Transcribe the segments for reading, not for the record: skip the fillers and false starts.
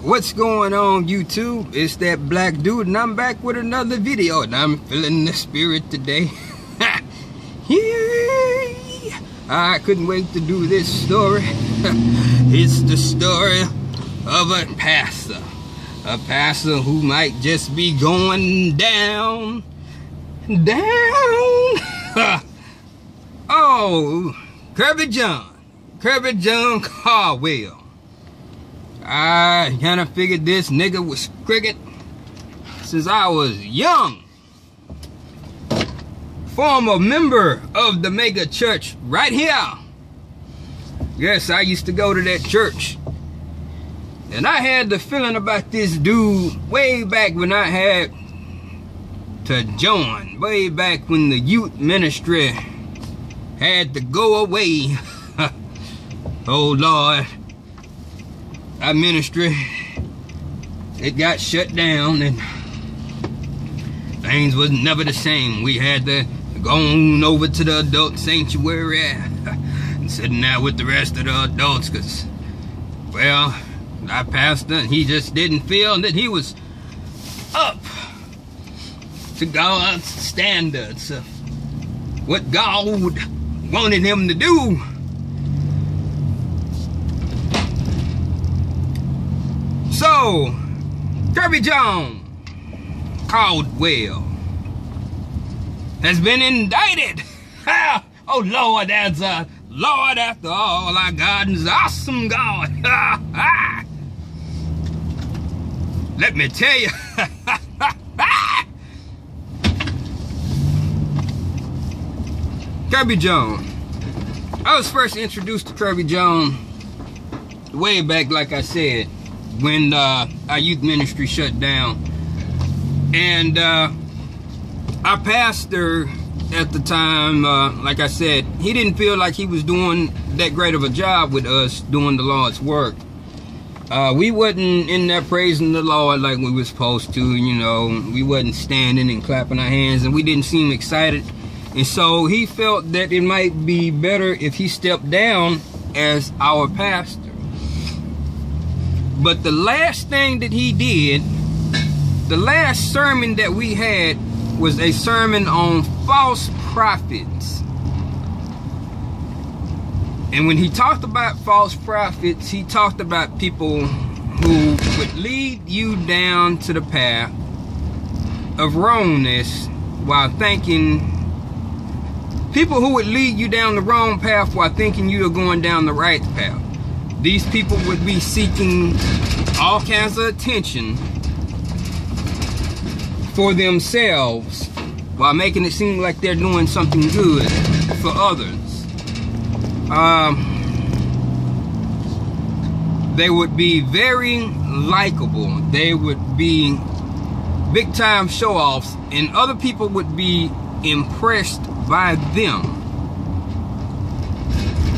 What's going on, YouTube? It's that black dude, and I'm back with another video, and I'm feeling the spirit today. Yay! I couldn't wait to do this story. It's the story of a pastor who might just be going down. Oh, Kirbyjon Caldwell. I kind of figured this nigga was cricket since I was young. Former member of the mega church right here. Yes, I used to go to that church. And I had the feeling about this dude way back when I had to join. Way back when the youth ministry had to go away. Oh Lord. Our ministry, it got shut down and things was never the same. We had to go on over to the adult sanctuary and sitting there with the rest of the adults because, well, our pastor, he just didn't feel that he was up to God's standards of what God wanted him to do. So, Kirbyjon Caldwell has been indicted. Oh Lord, that's a Lord after all. Our God is awesome God. Let me tell you. Kirbyjon. I was first introduced to Kirbyjon way back, like I said, when our youth ministry shut down. And our pastor at the time, like I said, he didn't feel like he was doing that great of a job with us doing the Lord's work. We wasn't in there praising the Lord like we were supposed to, you know. We wasn't standing and clapping our hands, and we didn't seem excited. And so he felt that it might be better if he stepped down as our pastor. But the last thing that he did, the last sermon that we had was a sermon on false prophets. And when he talked about false prophets, he talked about people who would lead you down to the path of wrongness while thinking, people who would lead you down the wrong path while thinking you are going down the right path. These people would be seeking all kinds of attention for themselves while making it seem like they're doing something good for others. They would be very likable. They would be big time show-offs, and other people would be impressed by them.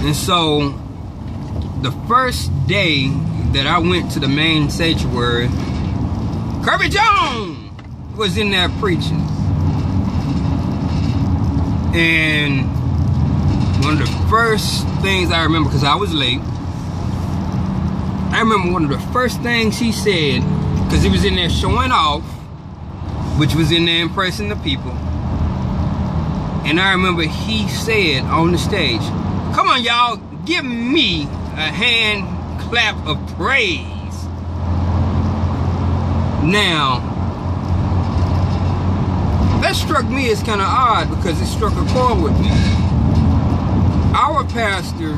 And so the first day that I went to the main sanctuary, Kirbyjon was in there preaching. And one of the first things I remember, because I was late, I remember one of the first things he said, because he was in there showing off, which was in there impressing the people. And I remember he said on the stage, "Come on, y'all, give me a hand clap of praise." Now, that struck me as kind of odd because it struck a chord with me. Our pastor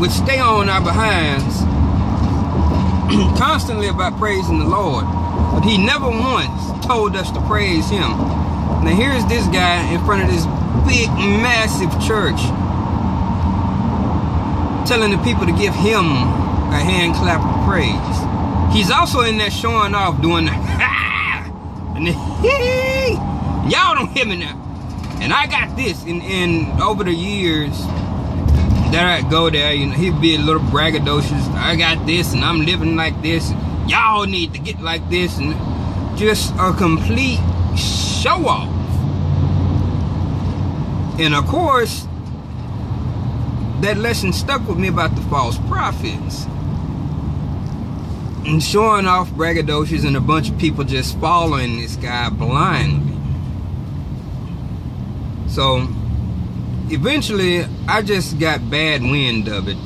would stay on our behinds constantly about praising the Lord, but he never once told us to praise him. Now here's this guy in front of this big, massive church telling the people to give him a hand clap of praise. He's also in there showing off, doing the and the y'all don't hear me now. And I got this, and over the years that I go there, you know, he'd be a little braggadocious. I got this, and I'm living like this. Y'all need to get like this, and just a complete show off. And of course, that lesson stuck with me about the false prophets. and showing off braggadocious, and a bunch of people just following this guy blindly. So eventually I just got bad wind of it.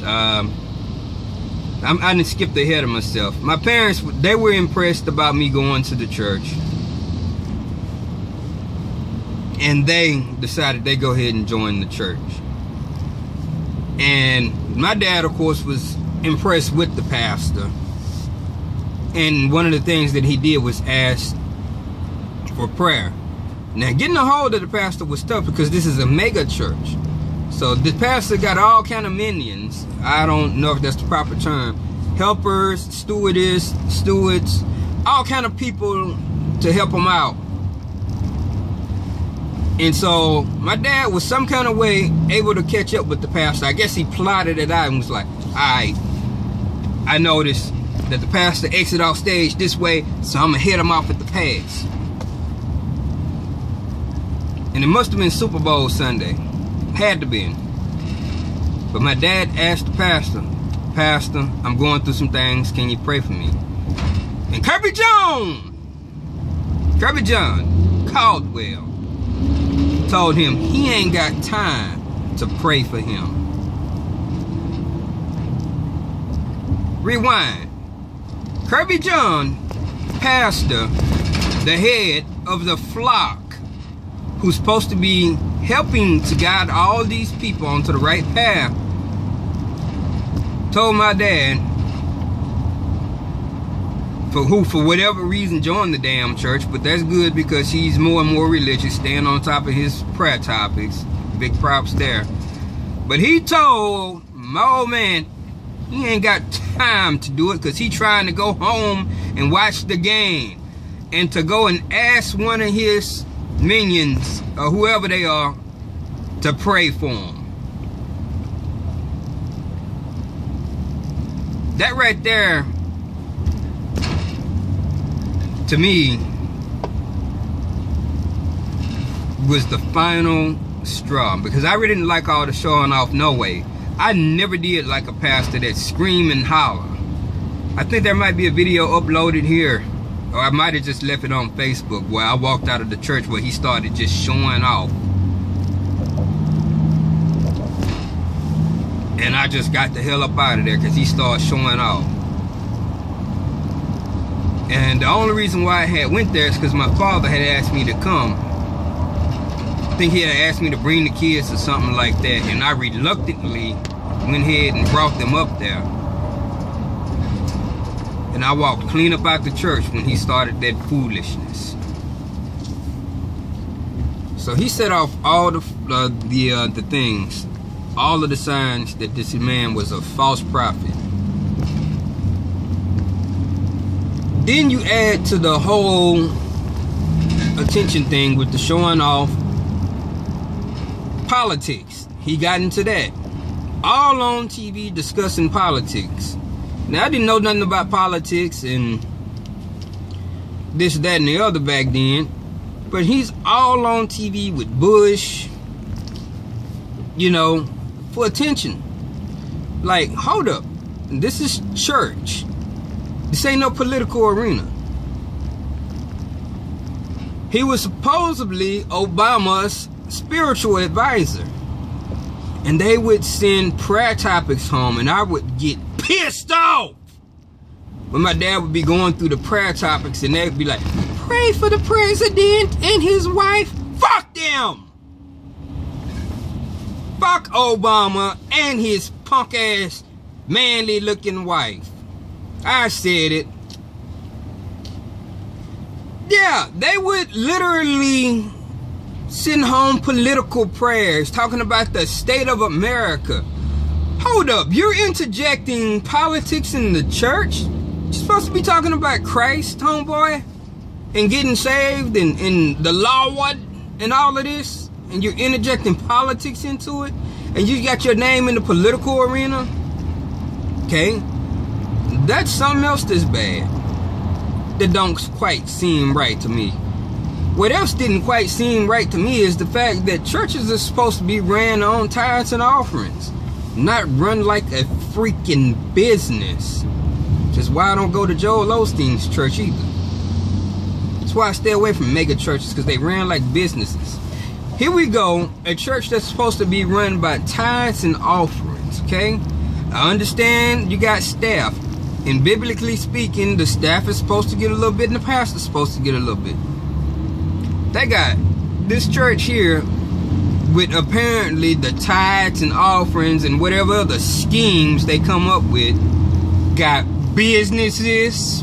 I didn't skip ahead of myself. My parents, they were impressed about me going to the church, and they decided they go ahead and join the church. And my dad, of course, was impressed with the pastor. And one of the things that he did was ask for prayer. Now, getting a hold of the pastor was tough because this is a mega church. So the pastor got all kind of minions. I don't know if that's the proper term. Helpers, stewardess, stewards, all kind of people to help him out. And so my dad was some kind of way able to catch up with the pastor. I guess he plotted it out and was like, alright, I noticed that the pastor exit off stage this way, so I'm gonna hit him off at the pass. And it must have been Super Bowl Sunday. Had to be. But my dad asked the pastor, Pastor, I'm going through some things, can you pray for me? And Kirbyjon Caldwell told him he ain't got time to pray for him. Rewind. Kirbyjon, pastor, the head of the flock, who's supposed to be helping to guide all these people onto the right path, told my dad, for whatever reason joined the damn church, but that's good because he's more and more religious, staying on top of his prayer topics. Big props there. But he told my old man he ain't got time to do it because he trying to go home and watch the game, and to go and ask one of his minions or whoever they are to pray for him. That right there, to me, was the final straw, because I really didn't like all the showing off. No way. I never did like a pastor that scream and holler. I think there might be a video uploaded here, or I might have just left it on Facebook, where I walked out of the church where he started just showing off. And I just got the hell up out of there because he started showing off. And the only reason why I had went there is because my father had asked me to come. I think he had asked me to bring the kids or something like that, and I reluctantly went ahead and brought them up there. And I walked clean up out the church when he started that foolishness. So he set off all the things, all of the signs that this man was a false prophet. Then you add to the whole attention thing with the showing off politics. He got into that. All on TV discussing politics. Now, I didn't know nothing about politics and this, that, and the other back then. But he's all on TV with Bush, you know, for attention. Like, hold up. This is church. This ain't no political arena. He was supposedly Obama's spiritual advisor. And they would send prayer topics home, and I would get pissed off when my dad would be going through the prayer topics, and they'd be like, pray for the president and his wife. Fuck them. Fuck Obama and his punk ass manly looking wife. I said it. Yeah, they would literally send home political prayers talking about the state of America. Hold up, you're interjecting politics in the church? You're supposed to be talking about Christ, homeboy, and getting saved and the Lord and all of this, and you're interjecting politics into it, and you got your name in the political arena? Okay, that's something else that's bad, that don't quite seem right to me. What else didn't quite seem right to me is the fact that churches are supposed to be ran on tithes and offerings, not run like a freaking business. Which is why I don't go to Joel Osteen's church either. That's why I stay away from mega churches, because they ran like businesses. Here we go, a church that's supposed to be run by tithes and offerings, okay? I understand you got staff. And biblically speaking, the staff is supposed to get a little bit and the pastor's supposed to get a little bit. They got this church here with apparently the tithes and offerings and whatever other schemes they come up with. Got businesses,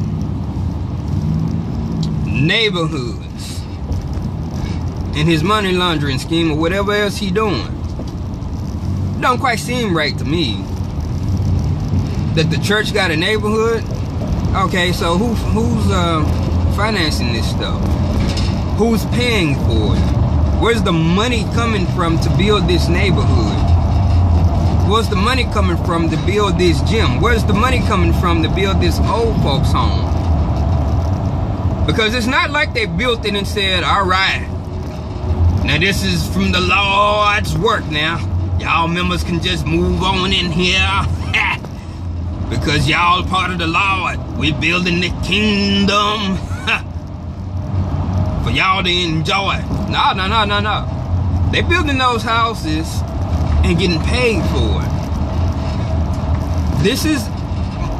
neighborhoods, and his money laundering scheme or whatever else he doing. Don't quite seem right to me. That the church got a neighborhood? Okay, so who's financing this stuff? Who's paying for it? Where's the money coming from to build this neighborhood? Where's the money coming from to build this gym? Where's the money coming from to build this old folks home? Because it's not like they built it and said, all right, now this is from the Lord's work now. Y'all members can just move on in here. Because y'all part of the Lord. We building the kingdom for y'all to enjoy. No. They building those houses and getting paid for it. This is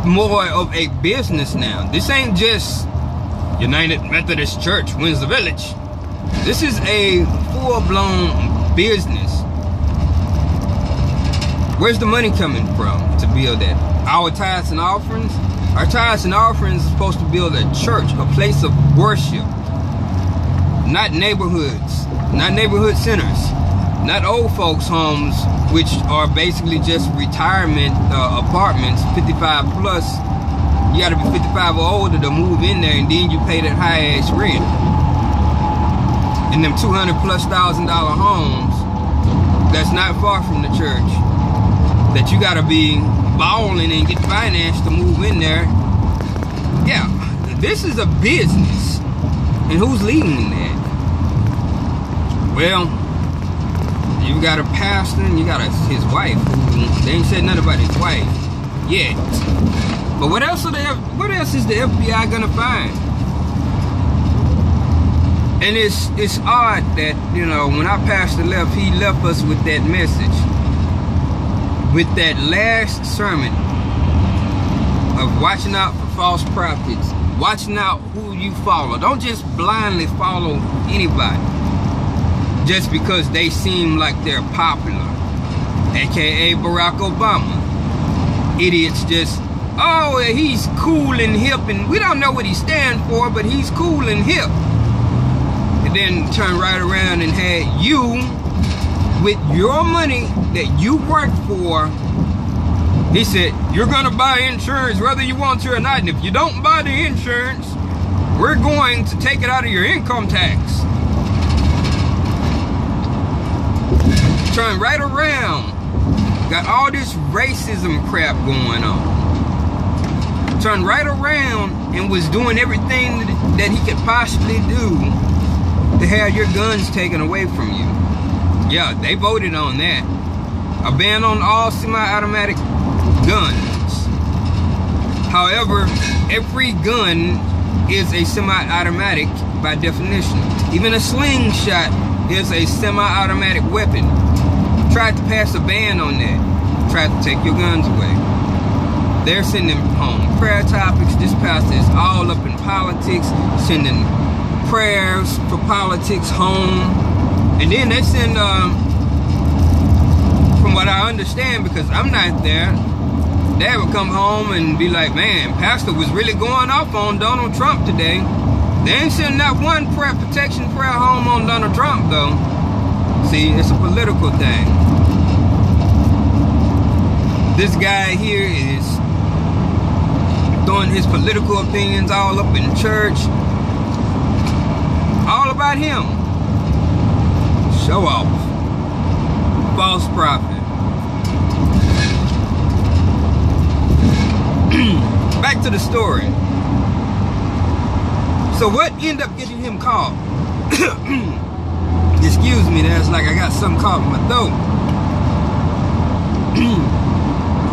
more of a business now. This ain't just United Methodist Church, Windsor Village. This is a full-blown business. Where's the money coming from to build that? Our tithes and offerings? Our tithes and offerings are supposed to build a church, a place of worship. Not neighborhoods, not neighborhood centers, not old folks' homes, which are basically just retirement apartments, 55 plus. You gotta be 55 or older to move in there, and then you pay that high-ass rent. And them $200,000+ homes that's not far from the church, that you gotta be balling and get financed to move in there. Yeah, this is a business. And who's leading that? Well, you got a pastor and you got his wife. They ain't said nothing about his wife yet. But what else is the FBI gonna find? And it's odd that, you know, when our pastor left, he left us with that message. With that last sermon of watching out for false prophets, watching out who you follow. Don't just blindly follow anybody just because they seem like they're popular, aka Barack Obama. Idiots just, oh, he's cool and hip, and we don't know what he stands for, but he's cool and hip. And then turn right around and had you, with your money that you worked for, he said, you're gonna buy insurance whether you want to or not, and if you don't buy the insurance, we're going to take it out of your income tax. Turn right around, got all this racism crap going on. Turned right around and was doing everything that he could possibly do to have your guns taken away from you. Yeah, they voted on that. A ban on all semi-automatic guns. However, every gun is a semi-automatic by definition. Even a slingshot is a semi-automatic weapon. Tried to pass a ban on that. Tried to take your guns away. They're sending home prayer topics. This pastor is all up in politics, sending prayers for politics home. And then they send, from what I understand, because I'm not there, Dad would come home and be like, man, pastor was really going off on Donald Trump today. They ain't sending not one prayer protection prayer home on Donald Trump, though. See, it's a political thing. This guy here is throwing his political opinions all up in church. All about him. Show off. False prophet. Back to the story. So what ended up getting him caught? Excuse me, that's like I got something caught in my throat.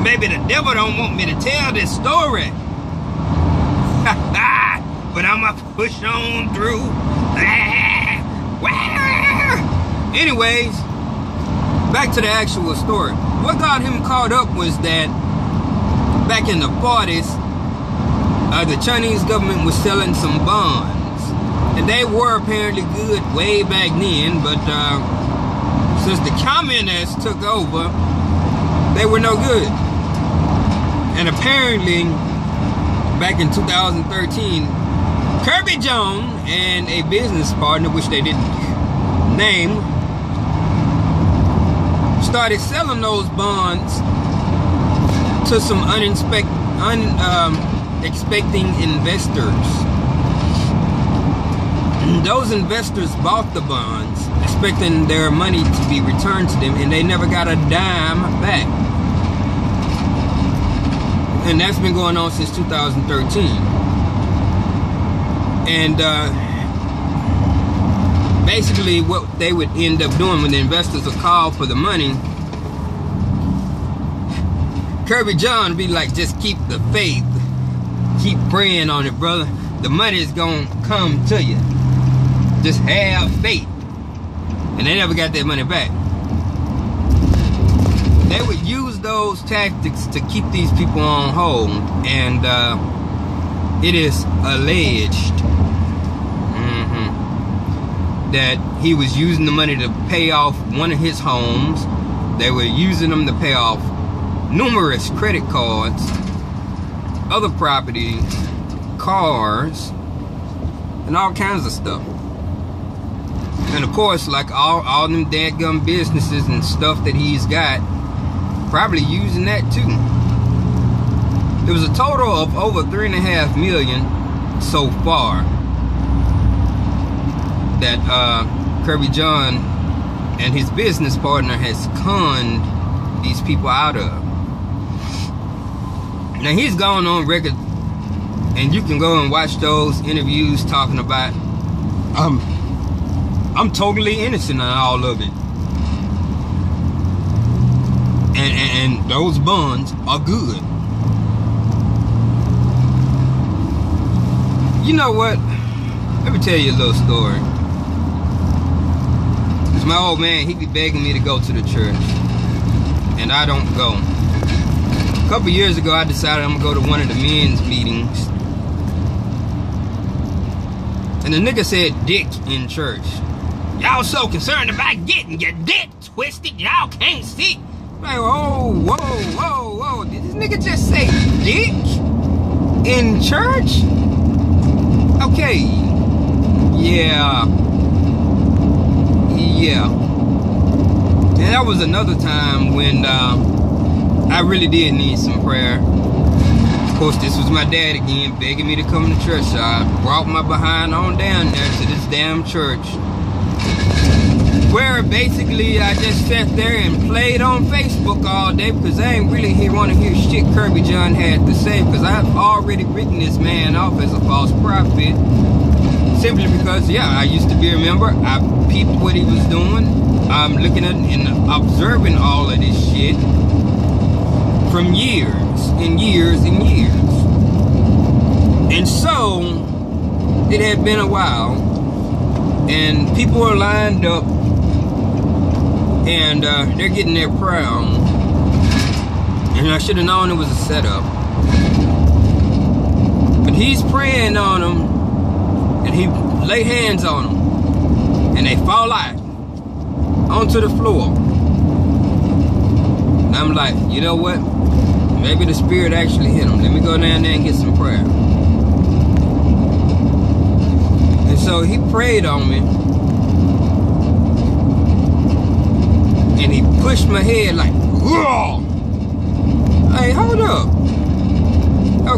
Maybe the devil don't want me to tell this story. But I'ma push on through. Anyways, back to the actual story. What got him caught up was that back in the 40s, the Chinese government was selling some bonds. And they were apparently good way back then, but since the communists took over, they were no good. And apparently, back in 2013, Kirbyjon and a business partner, which they didn't name, started selling those bonds to some unexpecting investors. Those investors bought the bonds, expecting their money to be returned to them, and they never got a dime back. And that's been going on since 2013. And basically what they would end up doing when the investors would call for the money, Kirbyjon would be like, just keep the faith. Keep praying on it, brother. The money is going to come to you. Just have faith. And they never got their money back. They would use those tactics to keep these people on hold. And it is alleged that he was using the money to pay off one of his homes. They were using them to pay off numerous credit cards, other property, cars, and all kinds of stuff. And of course, like all them dadgum businesses and stuff that he's got, probably using that too. There was a total of over $3.5 million so far that Kirbyjon and his business partner has conned these people out of. Now he's gone on record, and you can go and watch those interviews talking about I'm totally innocent in all of it. And those bonds are good. You know what? Let me tell you a little story. Cause my old man, he be begging me to go to the church, and I don't go. A couple years ago, I decided I'm gonna go to one of the men's meetings, and the nigga said dick in church. Y'all so concerned about getting your dick twisted, y'all can't see. Like, whoa, whoa, whoa, whoa. Did this nigga just say dick in church? Okay. Yeah. And that was another time when I really did need some prayer. Of course, this was my dad again, begging me to come to church. So I brought my behind on down there to this damn church, where basically I just sat there and played on Facebook all day, because I ain't really want to hear shit Kirbyjon had to say, because I've already written this man off as a false prophet, simply because, yeah, I used to be a member. I peeped what he was doing. I'm looking at and observing all of this shit from years and years and years. And so it had been a while, and people are lined up, and they're getting their prayer on. And I should have known it was a setup. But he's praying on them, and he lay hands on them, and they fall out onto the floor. And I'm like, you know what? Maybe the spirit actually hit them. Let me go down there and get some prayer. And so he prayed on me, and he pushed my head like, whoa! Hey, hold up.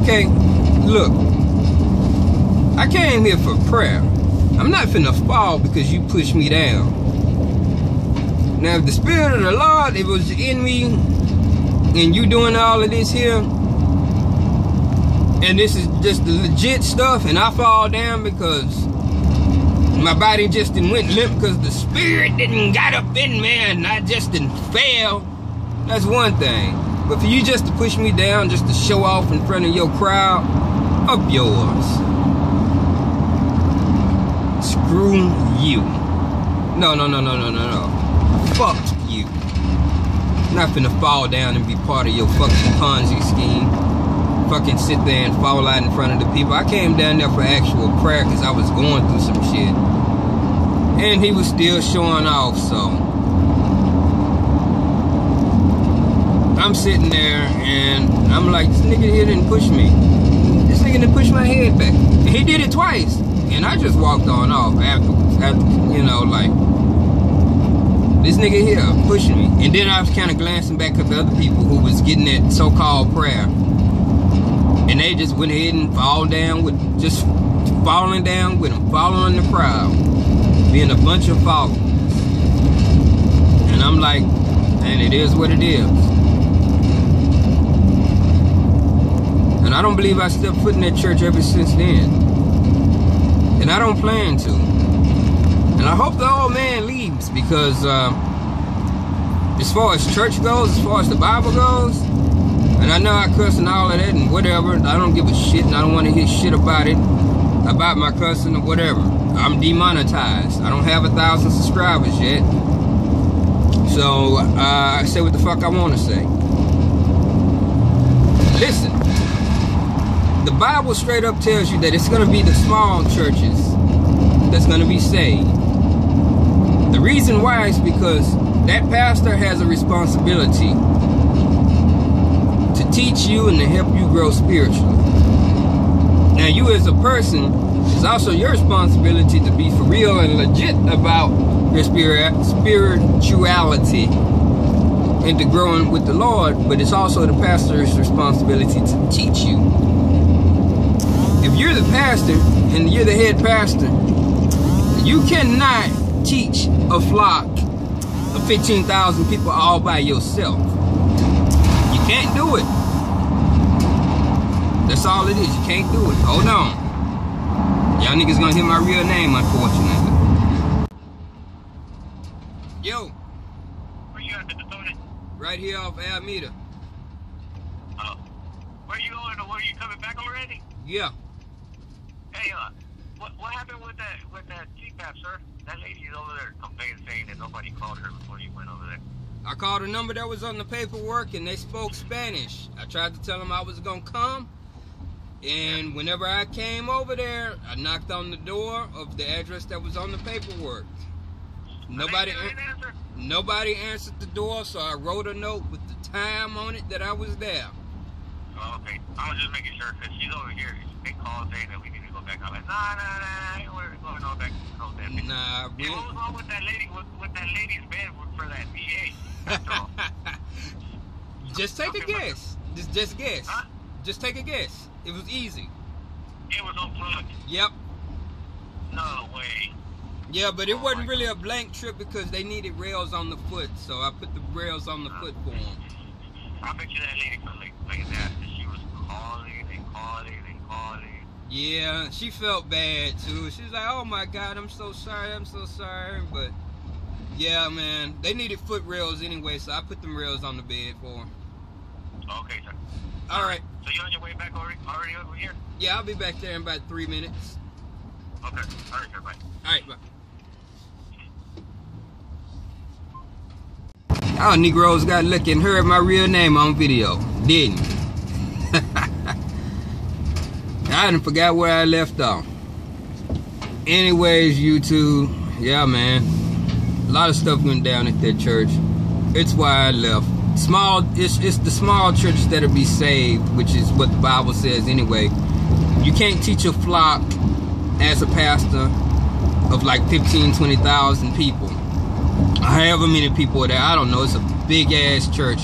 Okay, look. I came here for prayer. I'm not finna fall because you pushed me down. Now, if the Spirit of the Lord, it was in me, and you doing all of this here, and this is just the legit stuff, and I fall down because my body just didn't went limp because the Spirit didn't got up in me and I just didn't fail, that's one thing. But for you just to push me down, just to show off in front of your crowd, of yours. Screw you. No. Fuck you. I'm not finna fall down and be part of your fucking Ponzi scheme. Fucking sit there and fall out in front of the people. I came down there for actual prayer because I was going through some shit. And he was still showing off, so I'm sitting there and I'm like, this nigga here didn't push me. This nigga didn't push my head back. And he did it twice. And I just walked on off afterwards. After, you know, like, this nigga here pushing me. And then I was kind of glancing back at the other people who was getting that so-called prayer. And they just went ahead and falling down with him, following the crowd. Being a bunch of followers. And I'm like, man, it is what it is. And I don't believe I stepped foot in that church ever since then. And I don't plan to. And I hope the old man leaves because as far as church goes, as far as the Bible goes, and I know I cuss and all of that and whatever, I don't give a shit and I don't want to hear shit about it, about my cussing or whatever. I'm demonetized. I don't have 1,000 subscribers yet. So I say what the fuck I want to say. Listen. The Bible straight up tells you that it's going to be the small churches that's going to be saved. The reason why is because that pastor has a responsibility to teach you and to help you grow spiritually. Now you as a person, it's also your responsibility to be for real and legit about your spirituality and to growing with the Lord, but it's also the pastor's responsibility to teach you. If you're the pastor and you're the head pastor, you cannot teach a flock of 15,000 people all by yourself. You can't do it. That's all it is. You can't do it. Hold on. Y'all niggas gonna hear my real name, unfortunately. Yo. Where you at, Mr. Tony? Right here off Alameda. Where you going, or where you coming back already? Yeah. Hey, what happened with that GPAP, sir? That lady is over there complaining, saying that nobody called her before you went over there. I called a number that was on the paperwork, and they spoke Spanish. I tried to tell them I was gonna come, and whenever I came over there, I knocked on the door of the address that was on the paperwork. Nobody answered the door, so I wrote a note with the time on it that I was there. Oh, okay. I was just making sure, because she's over here. They called saying that we need to go back. I'm like, nah, we're going all back. Nah, hey, what was wrong with that lady, with that lady's bed for that VA? Just take a guess. Just guess. Huh? Just take a guess. It was easy. It was unplugged. Yep. No way. Yeah, but it wasn't really a blank trip because they needed rails on the foot, so I put the rails on the foot for them. I bet you that lady felt like that. She was calling and calling and calling. Yeah, she felt bad too. She was like, oh my God, I'm so sorry. But yeah, man, they needed foot rails anyway, so I put them rails on the bed for them. Okay, sir. All right. So you're on your way back already over here? Yeah, I'll be back there in about 3 minutes. Okay. All right, sir. Bye. All right, bye. Y'all Negroes got lucky and heard my real name on video, didn't you? I done forgot where I left off. Anyways, YouTube, yeah, man, a lot of stuff went down at that church. It's why I left. It's the small churches that'll be saved, which is what the Bible says anyway. You can't teach a flock as a pastor of like 15, 20,000 people. However many people are there, I don't know. It's a big ass church,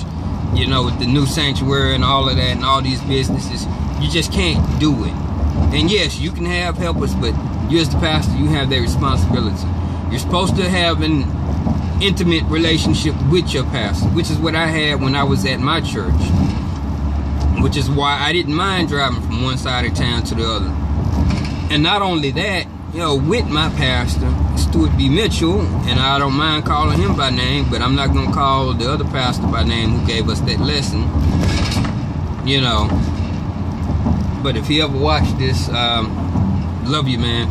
you know, with the new sanctuary and all of that and all these businesses. You just can't do it. And yes, you can have helpers, but you as the pastor, you have that responsibility. You're supposed to have an intimate relationship with your pastor, which is what I had when I was at my church. Which is why I didn't mind driving from one side of town to the other. And not only that, you know, with my pastor, Stuart B. Mitchell, and I don't mind calling him by name, but I'm not going to call the other pastor by name who gave us that lesson. You know, But if he ever watched this, love you, man.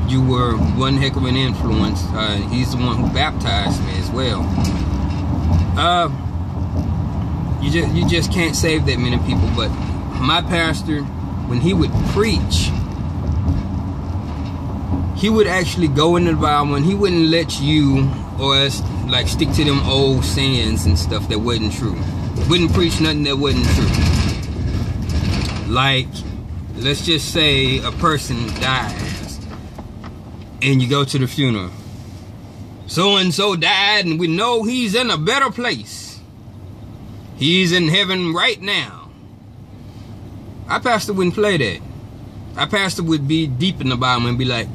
You were one heck of an influence. He's the one who baptized me as well. You just can't save that many people. But my pastor, when he would preach, he would actually go into the Bible and he wouldn't let you or us like stick to them old sayings and stuff that wasn't true. Wouldn't preach nothing that wasn't true. Like, let's just say a person dies and you go to the funeral. So and so died and we know he's in a better place. He's in heaven right now. Our pastor wouldn't play that. Our pastor would be deep in the Bible and be like,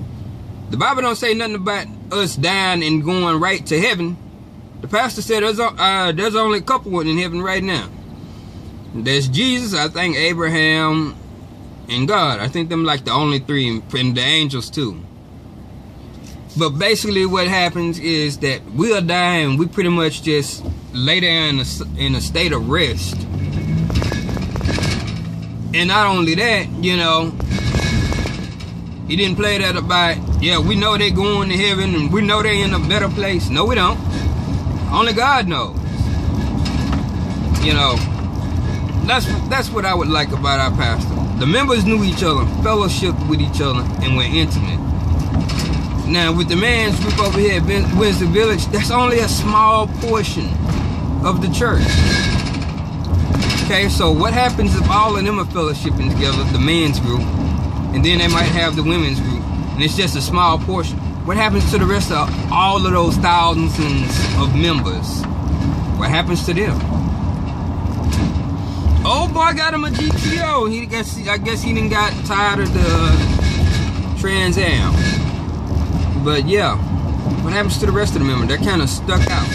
the Bible don't say nothing about us dying and going right to heaven. The pastor said there's only a couple in heaven right now. There's Jesus, I think Abraham, and God. I think them like the only three, and the angels too. But basically what happens is that we'll die and we pretty much just lay there in a state of rest. And not only that, you know, he didn't play that about, yeah, we know they're going to heaven and we know they're in a better place. No, we don't. Only God knows. You know, that's what I would like about our pastor. The members knew each other, fellowship with each other, and were intimate. Now, with the man's group over here at Nsfw Village, that's only a small portion of the church. Okay, so what happens if all of them are fellowshipping together, the men's group, and then they might have the women's group, and it's just a small portion? What happens to the rest of all of those thousands of members? What happens to them? Oh boy, got him a GTO. I guess he done got tired of the Trans Am. But yeah, what happens to the rest of the members? They're kind of stuck out.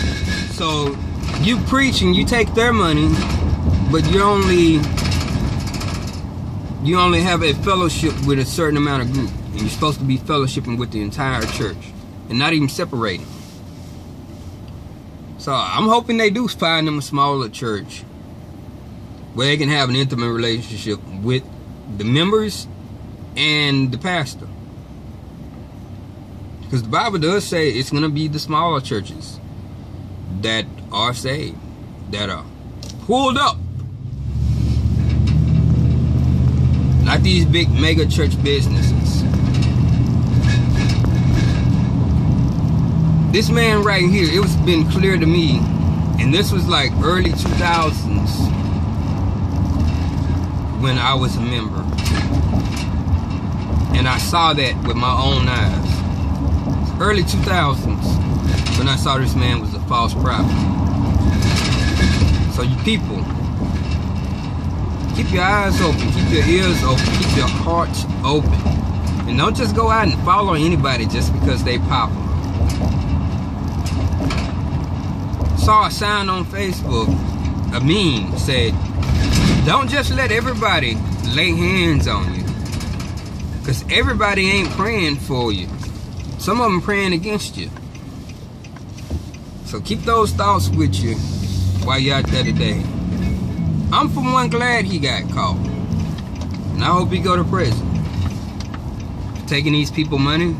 So you preach and you take their money, but you only have a fellowship with a certain amount of group, and you're supposed to be fellowshipping with the entire church and not even separating. So I'm hoping they do find them a smaller church where they can have an intimate relationship with the members and the pastor. Because the Bible does say it's going to be the smaller churches that are saved, that are pulled up. Not these big mega church businesses. This man right here, it was been clear to me, and this was like early 2000s when I was a member. And I saw that with my own eyes. Early 2000s when I saw this man was a false prophet. So you people, keep your eyes open, keep your ears open, keep your hearts open. And don't just go out and follow anybody just because they popular. Saw a sign on Facebook, a meme said, don't just let everybody lay hands on you. Because everybody ain't praying for you. Some of them praying against you. So keep those thoughts with you while you're out there today. I'm for one glad he got caught. And I hope he go to prison for taking these people money.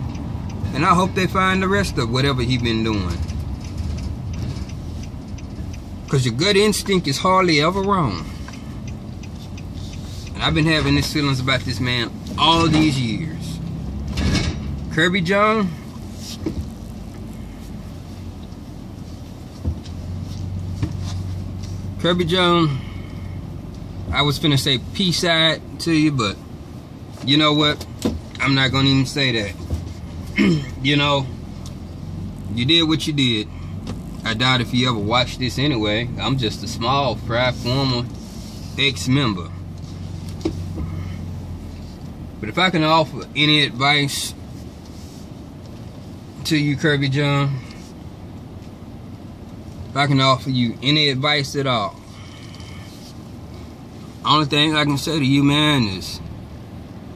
And I hope they find the rest of whatever he been doing. Because your gut instinct is hardly ever wrong. And I've been having these feelings about this man all these years. Kirbyjon. Kirbyjon. I was finna say peace out to you, but you know what? I'm not gonna even say that. You know, you did what you did. I doubt if you ever watched this anyway. I'm just a small fry former ex-member. But if I can offer any advice to you, Kirbyjon, if I can offer you any advice at all, only thing I can say to you, man, is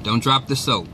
don't drop the soap.